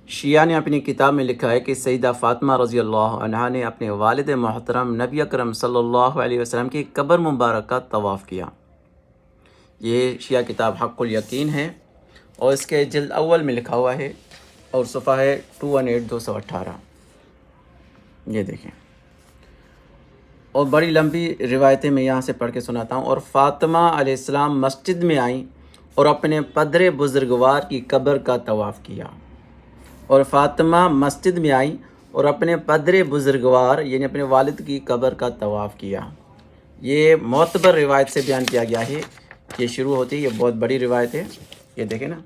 شیعہ نے اپنی کتاب میں لکھا ہے کہ سیدہ فاطمہ رضی اللہ عنہا نے اپنے والد محترم نبی اکرم صلی اللہ علیہ وسلم کی قبر مبارک کا طواف کیا۔ یہ شیعہ کتاب حق الیقین ہے اور اس کے جلد اول میں لکھا ہوا ہے اور صفحہ ہے 218۔ یہ دیکھیں، اور بڑی لمبی روایتیں میں یہاں سے پڑھ کے سناتا ہوں۔ اور فاطمہ علیہ السلام مسجد میں آئیں اور اپنے پدر بزرگوار کی قبر کا طواف کیا۔ اور فاطمہ مسجد میں آئیں اور اپنے پدر بزرگوار یعنی اپنے والد کی قبر کا طواف کیا۔ یہ معتبر روایت سے بیان کیا گیا ہے۔ یہ شروع ہوتی ہے، یہ بہت بڑی روایت ہے، یہ دیکھیں نا،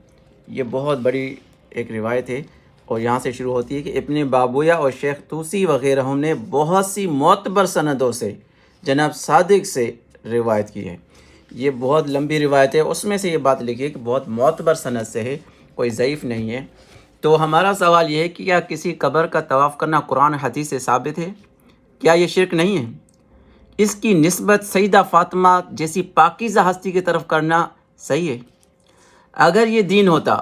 یہ بہت بڑی ایک روایت ہے، اور یہاں سے شروع ہوتی ہے کہ ابن بابویہ اور شیخ طوسی وغیرہ نے بہت سی معتبر سندوں سے جناب صادق سے روایت کی ہے۔ یہ بہت لمبی روایت ہے، اس میں سے یہ بات لکھی ہے کہ بہت معتبر سند سے ہے، کوئی ضعیف نہیں ہے۔ تو ہمارا سوال یہ ہے کہ کیا کسی قبر کا طواف کرنا قرآن حدیث سے ثابت ہے؟ کیا یہ شرک نہیں ہے؟ اس کی نسبت سیدہ فاطمہ جیسی پاکیزہ ہستی کی طرف کرنا صحیح ہے؟ اگر یہ دین ہوتا،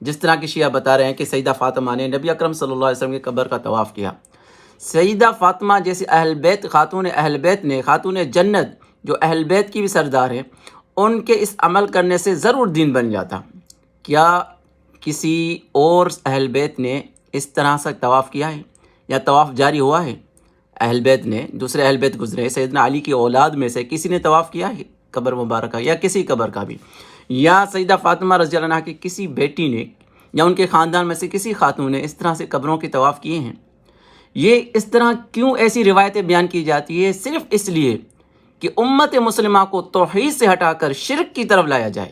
جس طرح کی شیعہ بتا رہے ہیں کہ سیدہ فاطمہ نے نبی اکرم صلی اللہ علیہ وسلم کی قبر کا طواف کیا، سیدہ فاطمہ جیسی اہل بیت، اہل بیت نے، خاتون جنت جو اہل بیت کی بھی سردار ہے، ان کے اس عمل کرنے سے ضرور دین بن جاتا۔ کیا کسی اور اہل بیت نے اس طرح سے طواف کیا ہے یا طواف جاری ہوا ہے؟ اہل بیت نے، دوسرے اہل بیت گزرے، سیدنا علی کی اولاد میں سے کسی نے طواف کیا ہے قبر مبارکہ یا کسی قبر کا بھی؟ یا سیدہ فاطمہ رضی اللہ عنہا کی کسی بیٹی نے یا ان کے خاندان میں سے کسی خاتون نے اس طرح سے قبروں کے طواف کیے ہیں؟ یہ اس طرح کیوں ایسی روایتیں بیان کی جاتی ہے؟ صرف اس لیے کہ امت مسلمہ کو توحید سے ہٹا کر شرک کی طرف لایا جائے۔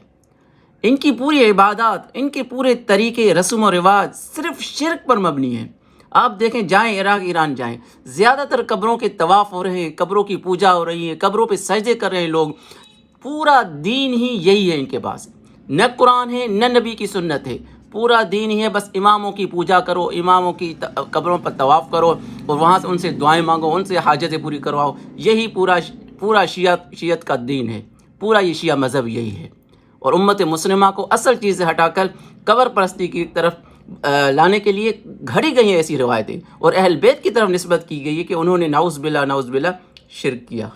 ان کی پوری عبادات، ان کے پورے طریقے، رسم و رواج صرف شرک پر مبنی ہیں۔ آپ دیکھیں، جائیں عراق، ایران جائیں، زیادہ تر قبروں کے طواف ہو رہے ہیں، قبروں کی پوجا ہو رہی ہے، قبروں پہ سجدے کر رہے ہیں لوگ۔ پورا دین ہی یہی ہے ان کے پاس، نہ قرآن ہے نہ نبی کی سنت ہے، پورا دین ہی ہے بس اماموں کی پوجا کرو، اماموں کی قبروں پر طواف کرو اور وہاں سے ان سے دعائیں مانگو، ان سے حاجتیں پوری کرواؤ۔ یہی پورا شیعت کا دین ہے، پورا یہ شیعہ مذہب یہی ہے۔ اور امت مسلمہ کو اصل چیز سے ہٹا کر قبر پرستی کی طرف لانے کے لیے گھڑی گئی ہیں ایسی روایتیں، اور اہل بیت کی طرف نسبت کی گئی ہے کہ انہوں نے نعوذ باللہ شرک کیا۔